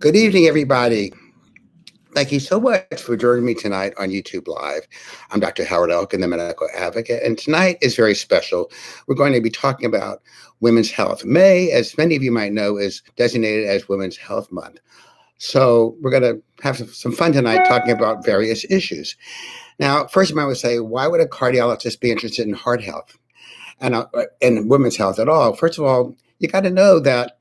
Good evening, everybody. Thank you so much for joining me tonight on YouTube Live. I'm Dr. 𝐕𝐿𝐼 the medical advocate, and tonight is very special. We're going to be talking about women's health. May, as many of you might know, is designated as Women's Health Month. So we're going to have some fun tonight talking about various issues. Now, first you might want to say, why would a cardiologist be interested in heart health and women's health at all? First of all, you got to know that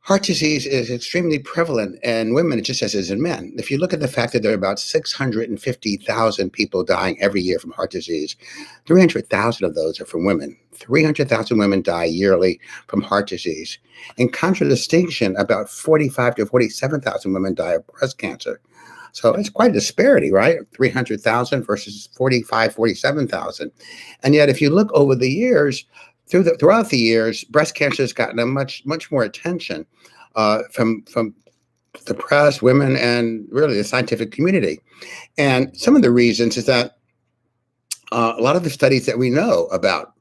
heart disease is extremely prevalent in women just as it is in men. If you look at the fact that there are about 650,000 people dying every year from heart disease, 300,000 of those are from women. 300,000 women die yearly from heart disease. In contradistinction, about 45 to 47,000 women die of breast cancer. So it's quite a disparity, right? 300,000 versus 45, 47,000. And yet, if you look over the years, throughout the years, breast cancer has gotten a much more attention from the press, women, and really the scientific community. And some of the reasons is that a lot of the studies that we know about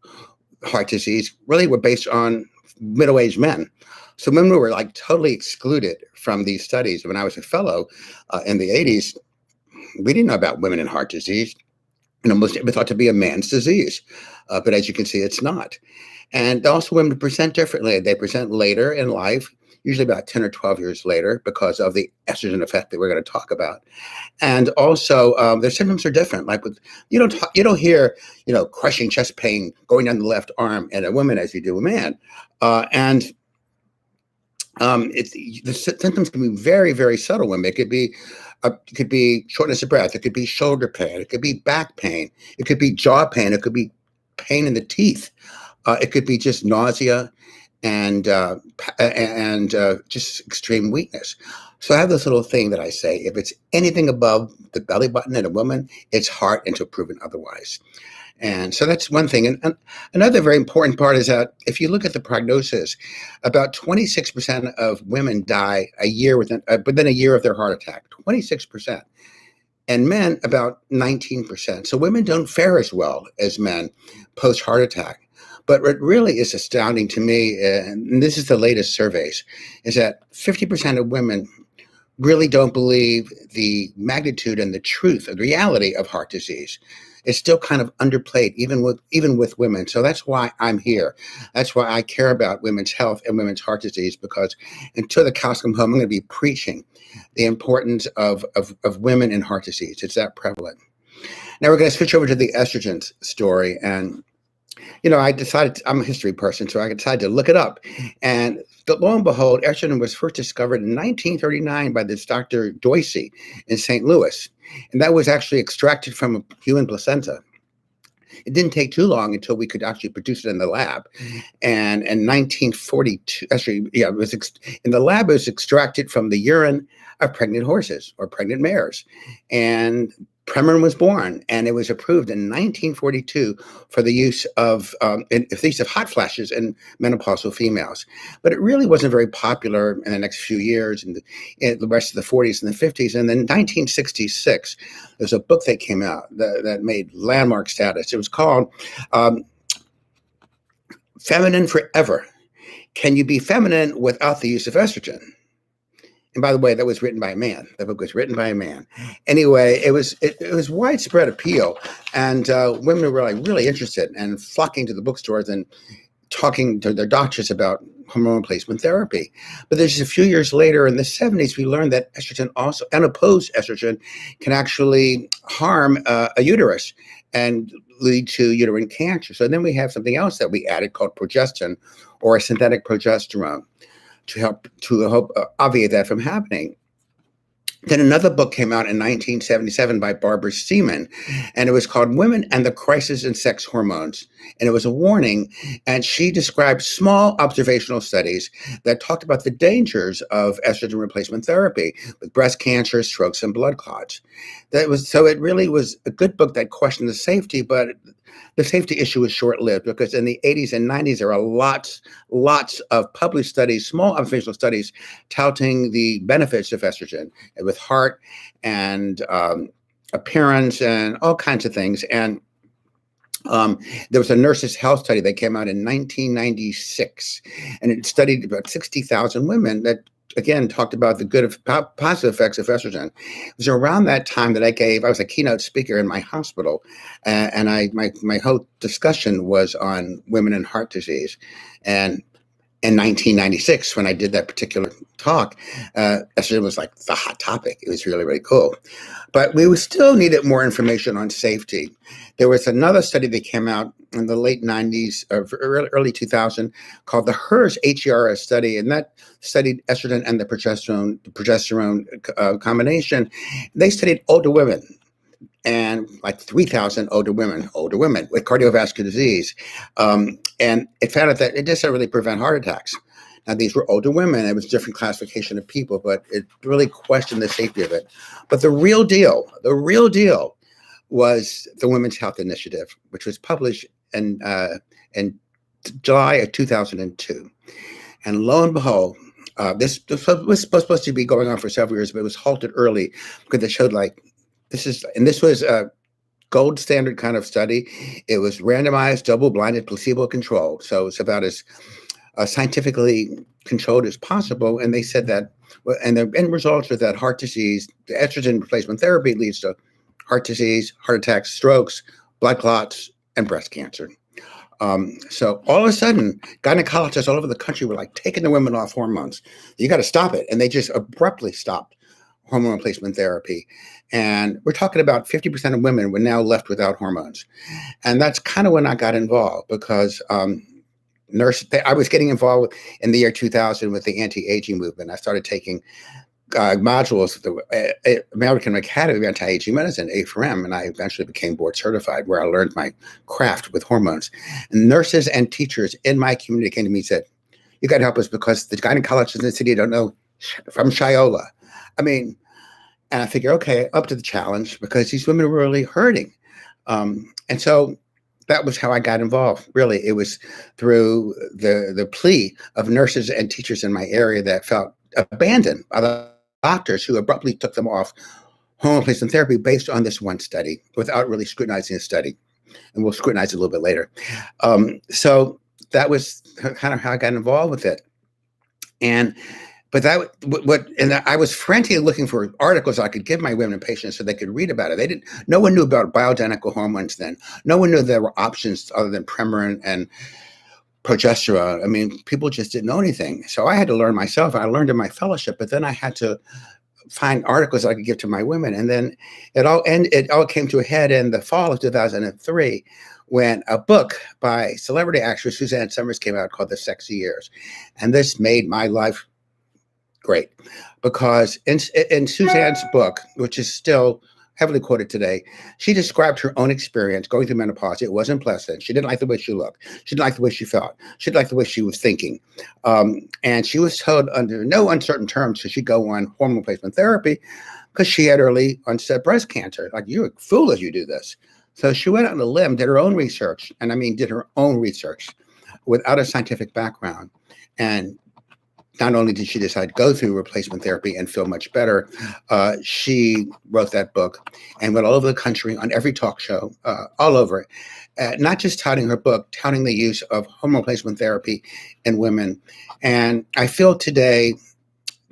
heart disease really were based on middle-aged men. So women were like totally excluded from these studies. When I was a fellow in the 80s, we didn't know about women and heart disease. Most it was thought to be a man's disease, but as you can see, it's not. And also women present differently. They present later in life, usually about 10 or 12 years later, because of the estrogen effect that we're going to talk about. And also their symptoms are different. Like you don't hear, crushing chest pain going down the left arm in a woman as you do a man. The symptoms can be very, very subtle. Women, it could be shortness of breath. It could be shoulder pain. It could be back pain. It could be jaw pain. It could be pain in the teeth. It could be just nausea and just extreme weakness. So I have this little thing that I say: if it's anything above the belly button in a woman, it's heart until proven otherwise. And so that's one thing. And another very important part is that if you look at the prognosis, about 26% of women die within a year of their heart attack, 26%. And men, about 19%. So women don't fare as well as men post-heart attack. But what really is astounding to me, and this is the latest surveys, is that 50% of women really don't believe the magnitude and the truth of the reality of heart disease. It's still kind of underplayed, even with women. So that's why I'm here. That's why I care about women's health and women's heart disease, because until the cows come home, I'm going to be preaching the importance of women in heart disease. It's that prevalent. Now we're going to switch over to the estrogen story. And, I decided, I'm a history person, so I decided to look it up. And lo and behold, estrogen was first discovered in 1939 by this Dr. 𝗕𝗏𝗏 in St. Louis. And that was actually extracted from a human placenta. It didn't take too long until we could actually produce it in the lab. And in 1942, in the lab, it was extracted from the urine of pregnant horses or pregnant mares. And Premarin was born, and it was approved in 1942 for the use of hot flashes in menopausal females. But it really wasn't very popular in the next few years, in the rest of the 40s and the 50s. And then in 1966, there's a book that came out that made landmark status. It was called Feminine Forever. Can you be feminine without the use of estrogen? And by the way, that was written by a man. The book was written by a man. Anyway, it was widespread appeal, and women were really interested and flocking to the bookstores and talking to their doctors about hormone replacement therapy. But there's a few years later, in the 70s, we learned that estrogen also, unopposed estrogen, can actually harm a uterus and lead to uterine cancer. So then we have something else that we added called progestin, or a synthetic progesterone, to help obviate that from happening. Then another book came out in 1977 by Barbara Seaman, and it was called Women and the Crisis in Sex Hormones. And it was a warning, and she described small observational studies that talked about the dangers of estrogen replacement therapy with breast cancer, strokes, and blood clots. So it really was a good book that questioned the safety, but the safety issue was short-lived, because in the 80s and 90s, there are lots of published studies, small observational studies, touting the benefits of estrogen with heart and appearance and all kinds of things. And there was a nurses' health study that came out in 1996, and it studied about 60,000 women that again, talked about the good, positive effects of estrogen. It was around that time that I was a keynote speaker in my hospital, and my whole discussion was on women and heart disease. And in 1996, when I did that particular talk, estrogen was like the hot topic. It was really, really cool. But we still needed more information on safety. There was another study that came out in the late 90s or early 2000 called the HERS study, and that studied estrogen and the progesterone combination. They studied older women, and like 3,000 older women with cardiovascular disease. And it found out that it doesn't really prevent heart attacks. Now, these were older women. It was a different classification of people, but it really questioned the safety of it. But the real deal was the Women's Health Initiative, which was published in July of 2002. And lo and behold, this was supposed to be going on for several years, but it was halted early because it showed this was a gold standard kind of study. It was randomized, double-blinded, placebo-controlled. So it's about as scientifically controlled as possible. And they said that, and the end results are that heart disease, the estrogen replacement therapy leads to heart disease, heart attacks, strokes, blood clots, and breast cancer. So all of a sudden, gynecologists all over the country were like taking the women off hormones. You got to stop it. And they just abruptly stopped hormone replacement therapy. And we're talking about 50% of women were now left without hormones. And that's kind of when I got involved, because I was getting involved in the year 2000 with the anti-aging movement. I started taking modules of the American Academy of Anti-Aging Medicine, 𝐴FRM, and I eventually became board certified, where I learned my craft with hormones. And nurses and teachers in my community came to me and said, "You got to help us because the gynecologists in the city don't know from Shiola." I mean, and I figured, okay, up to the challenge, because these women were really hurting. And so that was how I got involved. Really, it was through the plea of nurses and teachers in my area that felt abandoned by the doctors who abruptly took them off hormone replacement therapy based on this one study without really scrutinizing the study. And we'll scrutinize it a little bit later. So that was kind of how I got involved with it. But I was frantically looking for articles I could give my women patients so they could read about it. No one knew about bioidentical hormones then. No one knew there were options other than Premarin and progesterone. I mean, people just didn't know anything. So I had to learn myself. I learned in my fellowship, but then I had to find articles I could give to my women. And then it all came to a head in the fall of 2003 when a book by celebrity actress Suzanne Summers came out called The Sexy Years. And this made my life great, because in Suzanne's book, which is still heavily quoted today, she described her own experience going through menopause. It wasn't pleasant. She didn't like the way she looked. She didn't like the way she felt. She didn't like the way she was thinking. And she was told under no uncertain terms that she'd go on hormone replacement therapy because she had early onset breast cancer. Like, you're a fool if you do this. So she went out on a limb, did her own research, and I mean did her own research without a scientific background. And not only did she decide to go through replacement therapy and feel much better, she wrote that book and went all over the country on every talk show, all over it, not just touting her book, touting the use of hormone replacement therapy in women. And I feel today,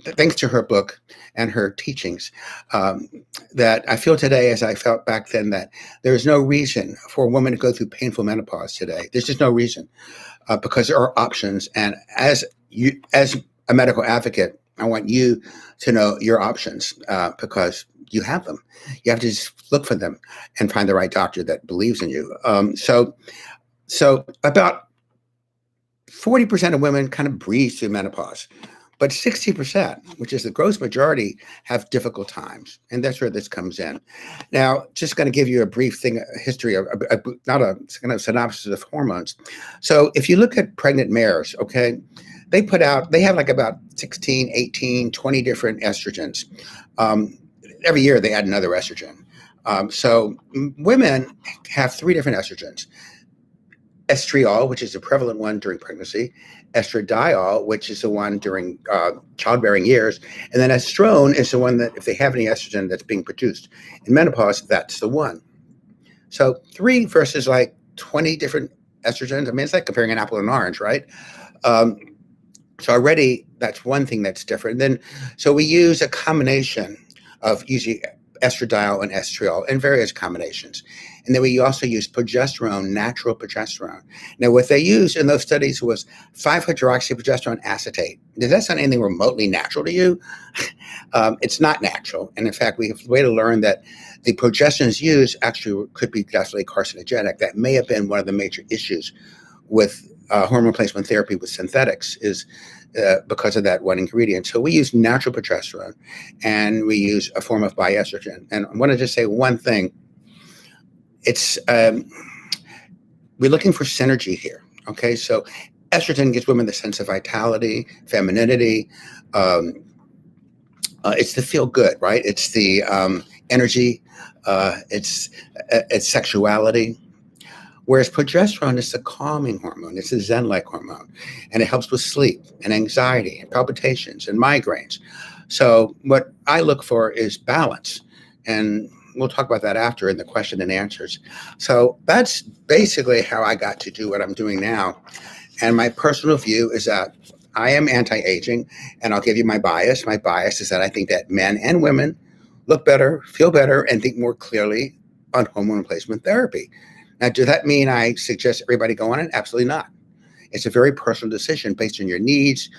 thanks to her book and her teachings, that I feel today, as I felt back then, that there is no reason for a woman to go through painful menopause today. There's just no reason, because there are options. And as a medical advocate, I want you to know your options, because you have them. You have to just look for them and find the right doctor that believes in you. So about 40% of women kind of breeze through menopause, but 60%, which is the gross majority, have difficult times. And that's where this comes in. Now, just going to give you a brief history of, not a kind of synopsis of hormones. So if you look at pregnant mares, okay, they have like about 16, 18, 20 different estrogens. Every year they add another estrogen. So women have 3 different estrogens: estriol, which is the prevalent one during pregnancy; estradiol, which is the one during childbearing years; and then estrone is the one that, if they have any estrogen that's being produced in menopause, that's the one. So 3 versus like 20 different estrogens. I mean, it's like comparing an apple and an orange, right? So already that's one thing that's different. Then, so we use a combination of usually estradiol and estriol in various combinations. And then we also use progesterone, natural progesterone. Now, what they used in those studies was 5-hydroxyprogesterone acetate. Does that sound anything remotely natural to you? It's not natural. And in fact, we have a way to learn that the progesterones used actually could be definitely carcinogenic. That may have been one of the major issues with hormone replacement therapy with synthetics, is because of that one ingredient. So we use natural progesterone, and we use a form of bioestrogen. And I want to just say one thing. It's we're looking for synergy here. Okay, so estrogen gives women the sense of vitality, femininity. It's the feel good, right? It's the energy. It's sexuality. Whereas progesterone is a calming hormone. It's a Zen-like hormone, and it helps with sleep and anxiety and palpitations and migraines. So what I look for is balance, and we'll talk about that after in the question and answers. So that's basically how I got to do what I'm doing now. And my personal view is that I am anti-aging, and I'll give you my bias. My bias is that I think that men and women look better, feel better, and think more clearly on hormone replacement therapy. Now, does that mean I suggest everybody go on it? Absolutely not. It's a very personal decision based on your needs,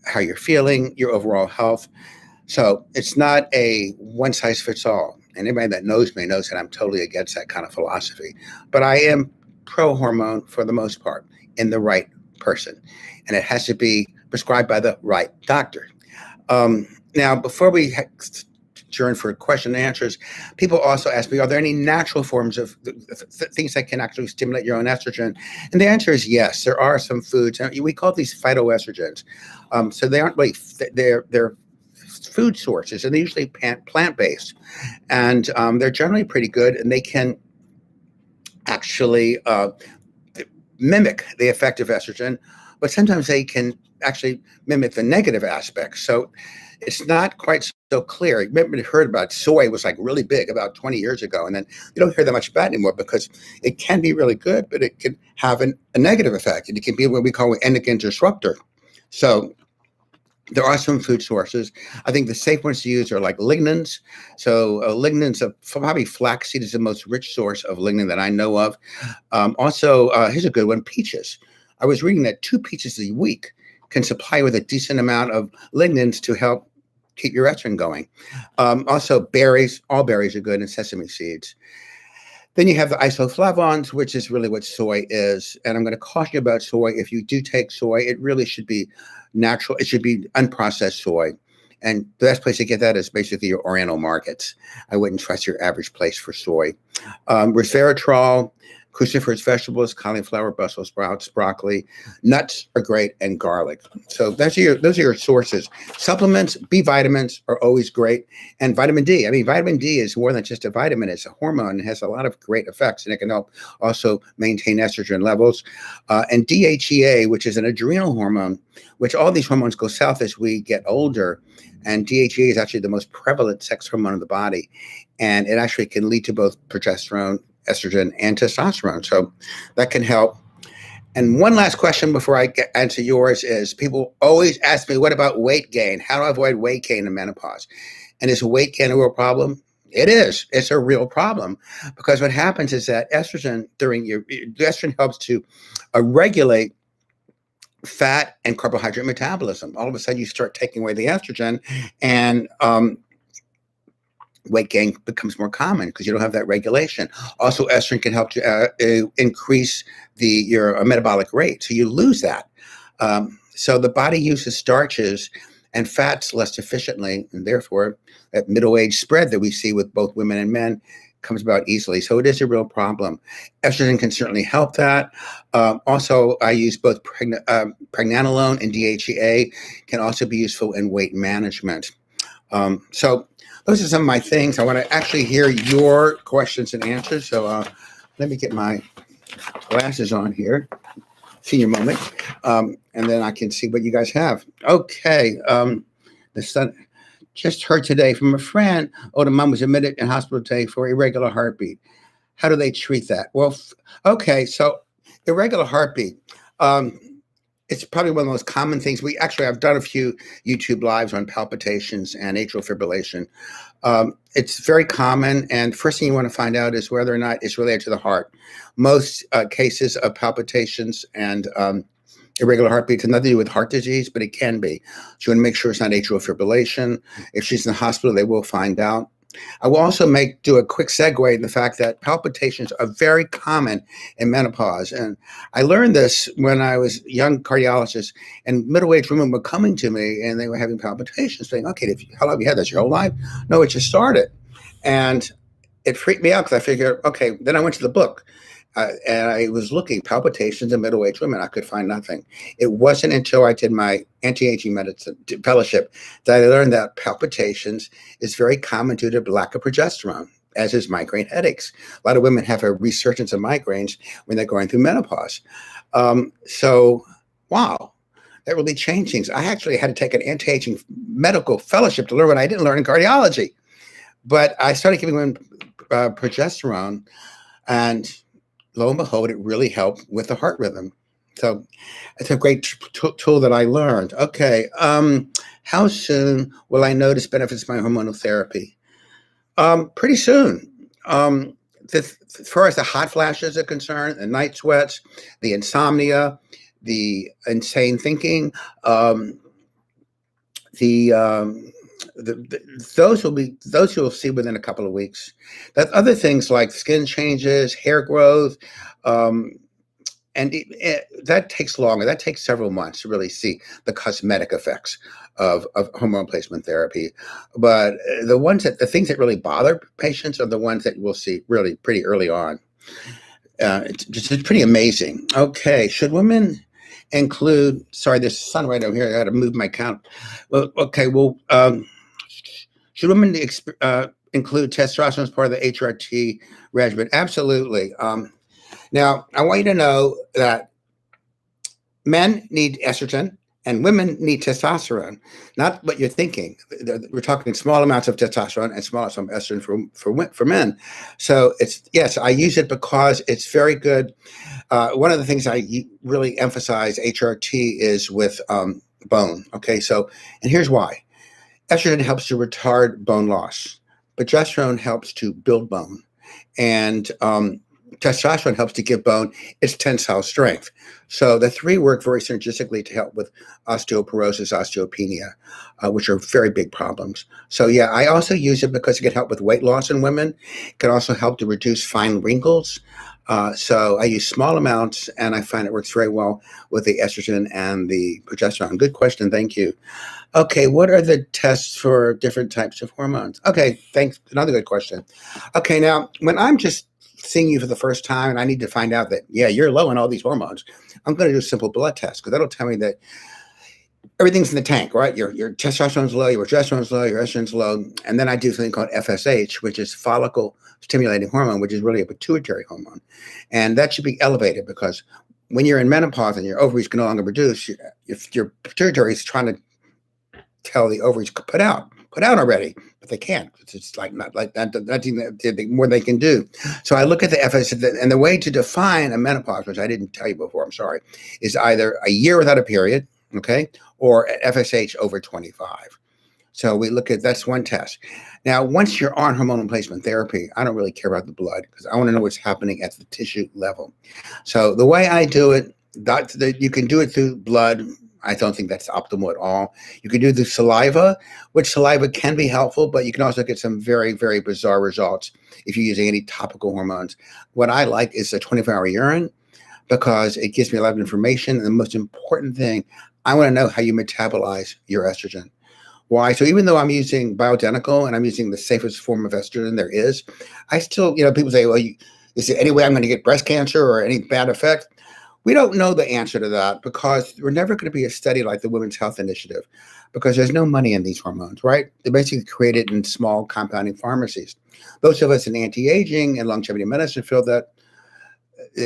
how you're feeling, your overall health. So it's not a one-size-fits-all. And anybody that knows me knows that I'm totally against that kind of philosophy. But I am pro-hormone for the most part in the right person. And it has to be prescribed by the right doctor. Now, before we adjourn for question and answers, people also ask me, are there any natural forms of things that can actually stimulate your own estrogen? And the answer is yes. There are some foods. We call these phytoestrogens. So they aren't really, they're food sources, and they're usually plant-based. And they're generally pretty good, and they can actually mimic the effect of estrogen, but sometimes they can actually mimic the negative aspects. So it's not quite so clear. You maybe heard about soy was like really big about 20 years ago, and then you don't hear that much about it anymore because it can be really good, but it can have a negative effect, and it can be what we call an endocrine disruptor. So there are some food sources. I think the safe ones to use are like lignans. So lignans, probably flaxseed is the most rich source of lignin that I know of. Also, here's a good one, peaches. I was reading that 2 peaches a week can supply with a decent amount of lignans to help keep your estrogen going. Also, berries, all berries are good, and sesame seeds. Then you have the isoflavones, which is really what soy is. And I'm going to caution you about soy. If you do take soy, it really should be natural. It should be unprocessed soy. And the best place to get that is basically your Oriental markets. I wouldn't trust your average place for soy. Resveratrol, cruciferous vegetables, cauliflower, Brussels sprouts, broccoli, nuts are great, and garlic. So those are your sources. Supplements, B vitamins are always great, and vitamin D. I mean, vitamin D is more than just a vitamin; it's a hormone. It has a lot of great effects, and it can help also maintain estrogen levels. And DHEA, which is an adrenal hormone, which all these hormones go south as we get older. And DHEA is actually the most prevalent sex hormone in the body, and it actually can lead to both progesterone, estrogen, and testosterone. So that can help. And one last question before I answer yours is, people always ask me, what about weight gain? How do I avoid weight gain in menopause? And is weight gain a real problem? It is. It's a real problem, because what happens is that estrogen estrogen helps to regulate fat and carbohydrate metabolism. All of a sudden you start taking away the estrogen, and weight gain becomes more common because you don't have that regulation. Also, estrogen can help to increase your metabolic rate, so you lose that. So the body uses starches and fats less efficiently, and therefore that middle age spread that we see with both women and men comes about easily. So it is a real problem. Estrogen can certainly help that. Also, I use both pregnenolone and DHEA, can also be useful in weight management. So those are some of my things. I want to actually hear your questions and answers. So let me get my glasses on here. Senior moment. And then I can see what you guys have. Okay. The son just heard today from a friend, the mom was admitted in hospital today for irregular heartbeat. How do they treat that? Well, okay. So irregular heartbeat. it's probably one of the most common things. I've done a few YouTube lives on palpitations and atrial fibrillation. It's very common, and first thing you want to find out is whether or not it's related to the heart. Most cases of palpitations and irregular heartbeats have nothing to do with heart disease, but it can be. So you want to make sure it's not atrial fibrillation. If she's in the hospital, they will find out. I will also do a quick segue in the fact that palpitations are very common in menopause. And I learned this when I was a young cardiologist, and middle-aged women were coming to me and they were having palpitations, saying, okay, how long have you had this, your whole life? No, it just started. And it freaked me out because I figured, okay, then I went to the book. And I was looking palpitations in middle-aged women. I could find nothing. It wasn't until I did my anti-aging medicine fellowship that I learned that palpitations is very common due to lack of progesterone, as is migraine headaches. A lot of women have a resurgence of migraines when they're going through menopause. So, wow, that really changed things. I actually had to take an anti-aging medical fellowship to learn what I didn't learn in cardiology. But I started giving women progesterone, and lo and behold, it really helped with the heart rhythm. So it's a great tool that I learned. Okay, how soon will I notice benefits of my hormonal therapy? Pretty soon. As far as the hot flashes are concerned, the night sweats, the insomnia, the insane thinking, those you'll see within a couple of weeks. That other things like skin changes, hair growth, and that takes longer. That takes several months to really see the cosmetic effects of hormone replacement therapy. But the things that really bother patients are the ones that we'll see really pretty early on. It's pretty amazing. Okay, should women include? Sorry, there's sun right over here. I got to move my count. Well, okay. Well, should women include testosterone as part of the HRT regimen? Absolutely. Now, I want you to know that men need estrogen and women need testosterone. Not what you're thinking. We're talking small amounts of testosterone and small amounts of estrogen for men. So yes, I use it because it's very good. One of the things I really emphasize HRT is with bone. Okay, so, and here's why. Estrogen helps to retard bone loss. Progesterone helps to build bone. And testosterone helps to give bone its tensile strength. So the three work very synergistically to help with osteoporosis, osteopenia, which are very big problems. So yeah, I also use it because it can help with weight loss in women. It can also help to reduce fine wrinkles. So I use small amounts, and I find it works very well with the estrogen and the progesterone. Good question. Thank you. Okay, what are the tests for different types of hormones? Okay, thanks. Another good question. Okay, now, when I'm just seeing you for the first time and I need to find out that, yeah, you're low on all these hormones, I'm going to do a simple blood test because that'll tell me that everything's in the tank, right? Your testosterone's low, your progesterone's low, your estrogen's low. And then I do something called FSH, which is follicle stimulating hormone, which is really a pituitary hormone. And that should be elevated because when you're in menopause and your ovaries can no longer produce, if your pituitary is trying to tell the ovaries to put out already, but they can't. It's like not like that. Nothing more they can do. So I look at the FSH, and the way to define a menopause, which I didn't tell you before, I'm sorry, is either a year without a period, okay, or FSH over 25. So we look at, that's one test. Now, once you're on hormone replacement therapy, I don't really care about the blood because I want to know what's happening at the tissue level. So the way I do it, you can do it through blood. I don't think that's optimal at all. You can do the saliva, which saliva can be helpful, but you can also get some very, very bizarre results if you're using any topical hormones. What I like is the 24-hour urine because it gives me a lot of information. And the most important thing, I want to know how you metabolize your estrogen. Why? So even though I'm using Bioidentical and I'm using the safest form of estrogen there is, I still, people say, well, is there any way I'm going to get breast cancer or any bad effect? We don't know the answer to that because we're never going to be a study like the Women's Health Initiative because there's no money in these hormones, right? They're basically created in small compounding pharmacies. Those of us in anti-aging and longevity medicine feel that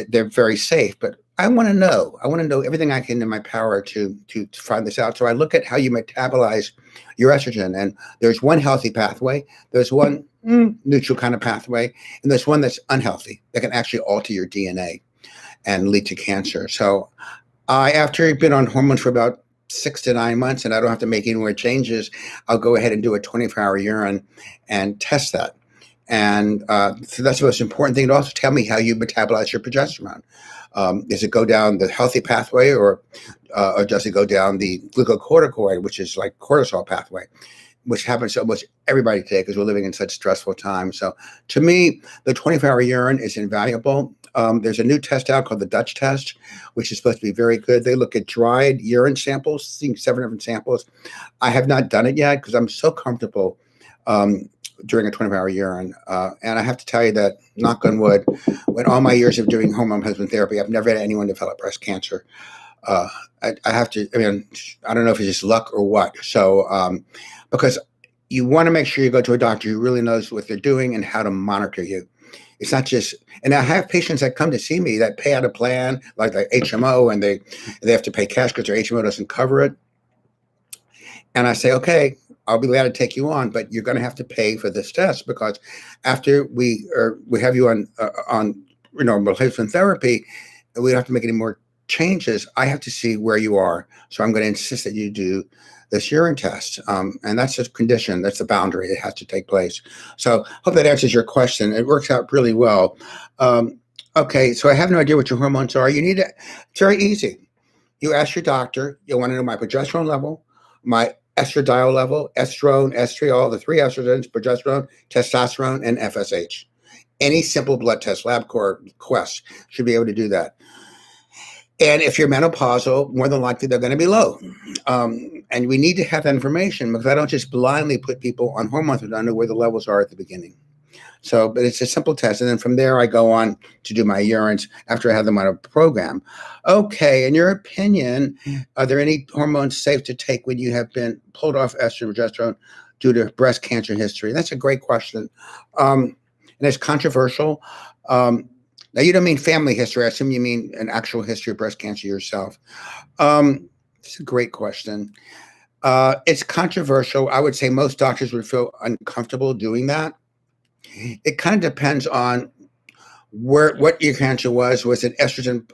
they're very safe, but I want to know everything I can in my power to find this out. So I look at how you metabolize your estrogen, and there's one healthy pathway, there's one neutral kind of pathway, and there's one that's unhealthy that can actually alter your DNA and lead to cancer. So After you've been on hormones for about 6 to 9 months and I don't have to make any more changes, I'll go ahead and do a 24-hour urine and test that. And so that's the most important thing. To also tell me how you metabolize your progesterone. Does it go down the healthy pathway, or does it go down the glucocorticoid, which is like cortisol pathway, which happens to almost everybody today because we're living in such stressful times. So to me, the 24-hour urine is invaluable. There's a new test out called the Dutch test, which is supposed to be very good. They look at dried urine samples, seeing 7 different samples. I have not done it yet because I'm so comfortable during a 24-hour urine. And I have to tell you that, knock on wood, when all my years of doing hormone replacement therapy, I've never had anyone develop breast cancer. I have to, I mean, I don't know if it's just luck or what. So, because you want to make sure you go to a doctor who really knows what they're doing and how to monitor you. It's not just, and I have patients that come to see me that pay out a plan, like the HMO, and they have to pay cash because their HMO doesn't cover it. And I say, okay, I'll be glad to take you on, but you're going to have to pay for this test, because after we have you on replacement therapy, we don't have to make any more changes. I have to see where you are, so I'm going to insist that you do this urine test, and that's a condition. That's the boundary. It has to take place. So hope that answers your question. It works out really well. Okay, so I have no idea what your hormones are. You need to. It's very easy. You ask your doctor. You want to know my progesterone level, my estradiol level, estrone, estriol, the 3 estrogens, progesterone, testosterone, and FSH. Any simple blood test, LabCorp, Quest, should be able to do that. And if you're menopausal, more than likely they're going to be low. And we need to have that information, because I don't just blindly put people on hormones without knowing where the levels are at the beginning. So, but it's a simple test. And then from there, I go on to do my urines after I have them on a program. Okay, in your opinion, are there any hormones safe to take when you have been pulled off estrogen and progesterone due to breast cancer history? That's a great question. And it's controversial. Now, you don't mean family history. I assume you mean an actual history of breast cancer yourself. It's a great question. It's controversial. I would say most doctors would feel uncomfortable doing that. It kind of depends on what your cancer was. Was it estrogen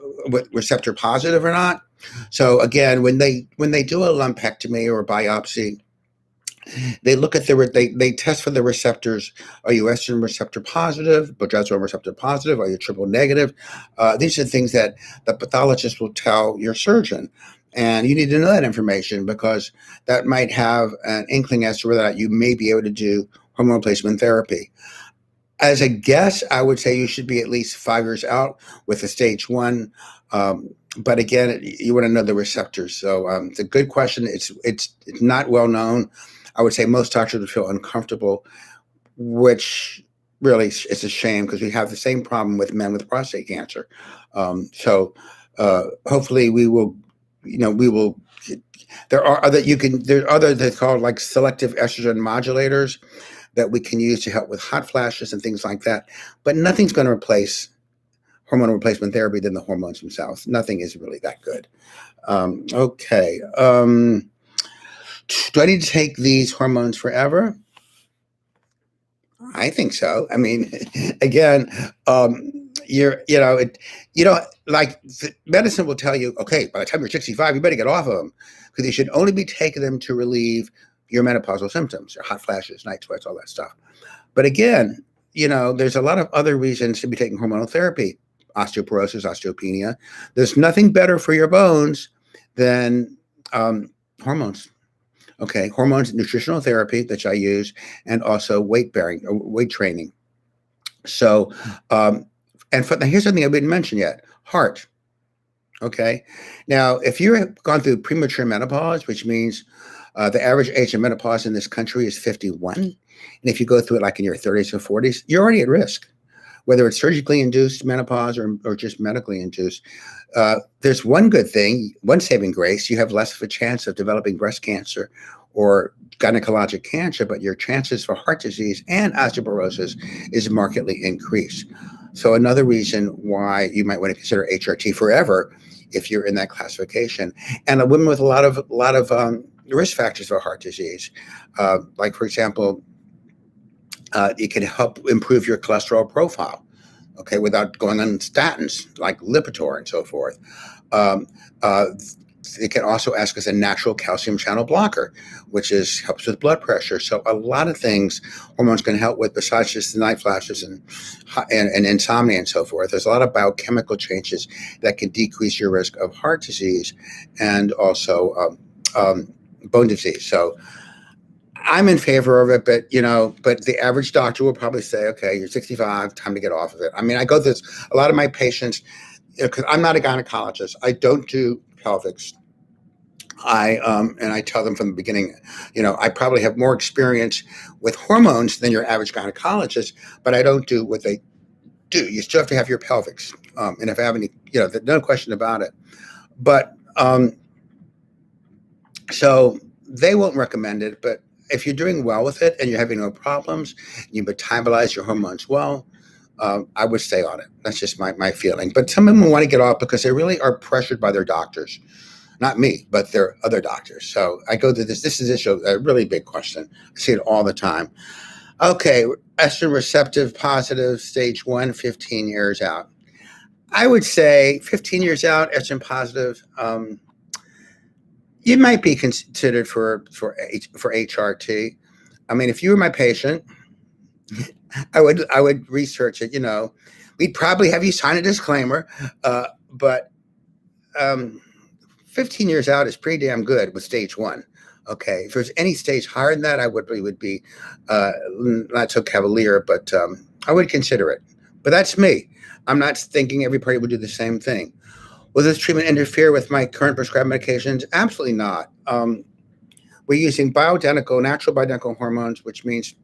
receptor positive or not? So again, when they do a lumpectomy or a biopsy, they look at they test for the receptors. Are you estrogen receptor positive, progesterone receptor positive? Are you triple negative? These are things that the pathologist will tell your surgeon. And you need to know that information, because that might have an inkling as to whether or not you may be able to do hormone replacement therapy. As a guess, I would say you should be at least 5 years out with a stage 1. But again, you want to know the receptors. So it's a good question. It's not well known. I would say most doctors would feel uncomfortable, which really is a shame, because we have the same problem with men with prostate cancer. So hopefully we will. There are other they're called like selective estrogen modulators that we can use to help with hot flashes and things like that. But nothing's going to replace hormone replacement therapy than the hormones themselves. Nothing is really that good. Okay. Do I need to take these hormones forever? I think so. I mean, again, like medicine will tell you, okay, by the time you're 65, you better get off of them, because you should only be taking them to relieve your menopausal symptoms, your hot flashes, night sweats, all that stuff. But again, there's a lot of other reasons to be taking hormonal therapy: osteoporosis, osteopenia. There's nothing better for your bones than hormones. Okay, hormones, nutritional therapy that I use, and also weight training. So, here's something I didn't mention yet: heart. Okay, now if you've gone through premature menopause, which means the average age of menopause in this country is 51, and if you go through it like in your 30s or 40s, you're already at risk, whether it's surgically induced menopause or just medically induced. There's one good thing, one saving grace: you have less of a chance of developing breast cancer or gynecologic cancer, but your chances for heart disease and osteoporosis is markedly increased. So another reason why you might want to consider HRT forever if you're in that classification. And a woman with a lot of risk factors for heart disease, like for example, it can help improve your cholesterol profile, okay, without going on statins like Lipitor and so forth. It can also ask as a natural calcium channel blocker, which helps with blood pressure. So a lot of things hormones can help with besides just the night flashes and insomnia and so forth. There's a lot of biochemical changes that can decrease your risk of heart disease and also bone disease. So I'm in favor of it, but the average doctor will probably say, okay, you're 65, time to get off of it. I mean, I go through this, a lot of my patients, because I'm not a gynecologist, I don't do pelvics. And I tell them from the beginning, I probably have more experience with hormones than your average gynecologist, but I don't do what they do. You still have to have your pelvics. And if I have any, no question about it. But so they won't recommend it, but if you're doing well with it and you're having no problems, you metabolize your hormones well, I would stay on it. That's just my feeling. But some women want to get off because they really are pressured by their doctors. Not me, but their other doctors. So I go through this. This is a really big question. I see it all the time. Okay, estrogen receptive positive, stage 1, 15 years out. I would say 15 years out, estrogen positive, you might be considered for HRT. I mean, if you were my patient, I would research it. We'd probably have you sign a disclaimer, but 15 years out is pretty damn good with stage 1. Okay, if there's any stage higher than that, I would be not so cavalier, but I would consider it. But that's me. I'm not thinking everybody would do the same thing. Will this treatment interfere with my current prescribed medications? Absolutely not. We're using natural bioidentical hormones, which means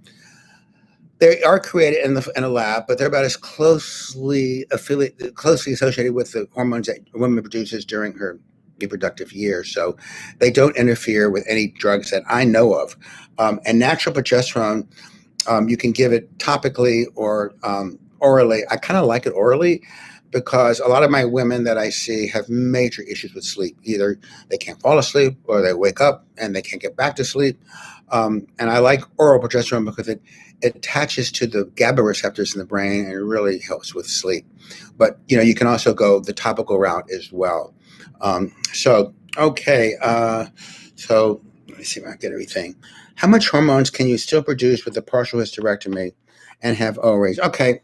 they are created in a lab, but they're about as closely associated with the hormones that a woman produces during her reproductive years. So they don't interfere with any drugs that I know of. And natural progesterone, you can give it topically or orally. I kind of like it orally because a lot of my women that I see have major issues with sleep. Either they can't fall asleep or they wake up and they can't get back to sleep. And I like oral progesterone because it attaches to the GABA receptors in the brain and it really helps with sleep. But, you can also go the topical route as well. So let me see if I get everything. How much hormones can you still produce with a partial hysterectomy and have ovaries? Okay.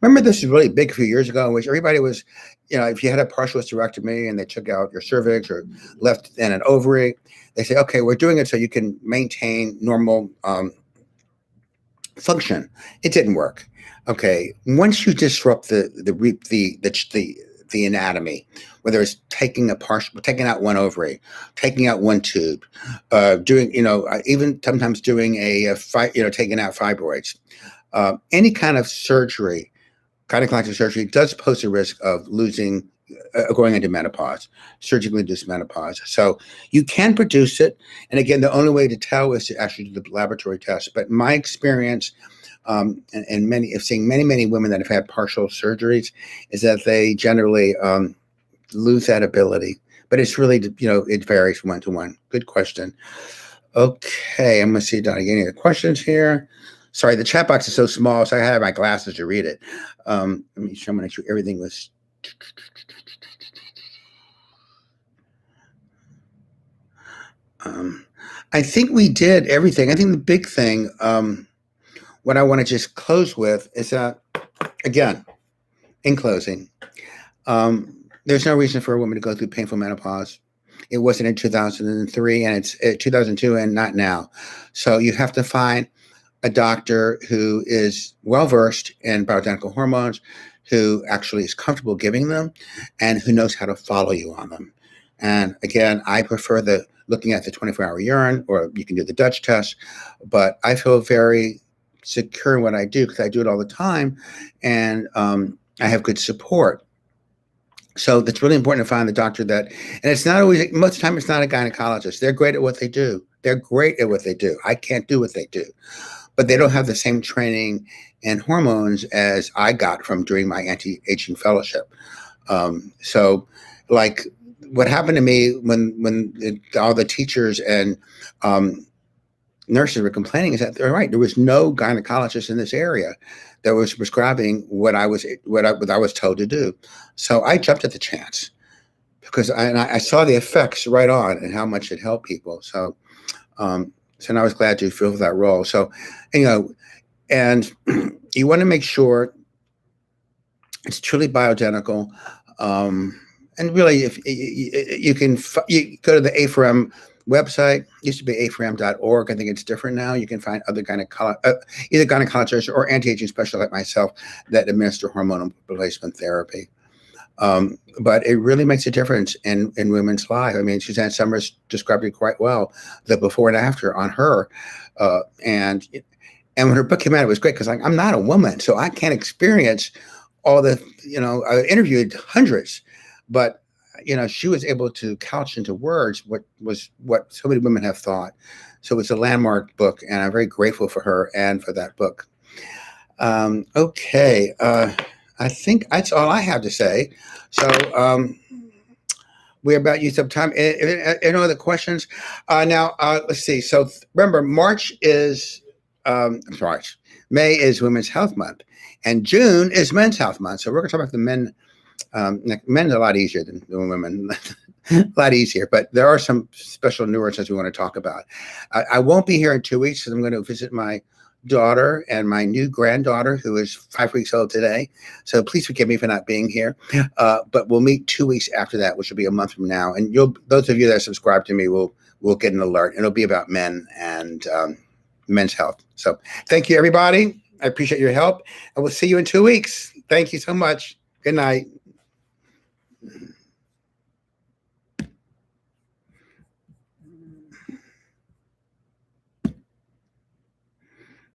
Remember, this was really big a few years ago, in which everybody was, if you had a partial hysterectomy and they took out your cervix or left in an ovary, they say, okay, we're doing it so you can maintain normal function. It didn't work. Okay. Once you disrupt the anatomy, whether it's taking out one ovary, taking out one tube, doing, even sometimes doing taking out fibroids, any kind of surgery, gynecologic surgery does pose a risk of losing, going into menopause, surgically induced menopause. So you can produce it. And again, the only way to tell is to actually do the laboratory test. But my experience, and I've seen many women that have had partial surgeries, is that they generally lose that ability. But it's really, it varies one to one. Good question. Okay, I'm going to see, Donnie, any other questions here? Sorry, the chat box is so small, so I had my glasses to read it. Let me make sure everything was. I think we did everything. I think the big thing, what I want to just close with is that, again, in closing, there's no reason for a woman to go through painful menopause. It wasn't in 2003 and it's 2002 and not now. So you have to find a doctor who is well-versed in bioidentical hormones, who actually is comfortable giving them and who knows how to follow you on them. And again, I prefer looking at the 24-hour urine, or you can do the Dutch test, but I feel very secure in what I do because I do it all the time and I have good support. So it's really important to find the doctor and it's not always, most of the time it's not a gynecologist. They're great at what they do. I can't do what they do, but they don't have the same training and hormones as I got from doing my anti-aging fellowship. So like what happened to me when all the teachers and nurses were complaining is that they're right. There was no gynecologist in this area that was prescribing what I was told to do. So I jumped at the chance. because I saw the effects right on and how much it helped people. So, so now I was glad to fill that role. So, you know, and you want to make sure it's truly bioidentical. And really, if you can, you go to the 𝐕𝐵𝑚 website. It used to be 𝐕𝐵𝑚.org. I think it's different now. You can find other either gynecologists or anti-aging specialists like myself that administer hormonal replacement therapy. But it really makes a difference in women's life. I mean, Suzanne Somers described it quite well, the before and after on her. And when her book came out, it was great because I'm not a woman, so I can't experience all the, you know, I interviewed hundreds, but, you know, she was able to couch into words what so many women have thought. So it's a landmark book, and I'm very grateful for her and for that book. Okay. I think that's all I have to say. So we're about used up time. Any other questions? Now, let's see. So remember, May is Women's Health Month, and June is Men's Health Month. So we're going to talk about the men. Men are a lot easier than women, a lot easier, but there are some special nuances we want to talk about. I won't be here in 2 weeks because I'm going to visit my daughter and my new granddaughter, who is 5 weeks old today. So please forgive me for not being here. But we'll meet 2 weeks after that, which will be a month from now. And those of you that subscribe to me will get an alert. It'll be about men and men's health. So thank you, everybody. I appreciate your help. And we'll see you in 2 weeks. Thank you so much. Good night.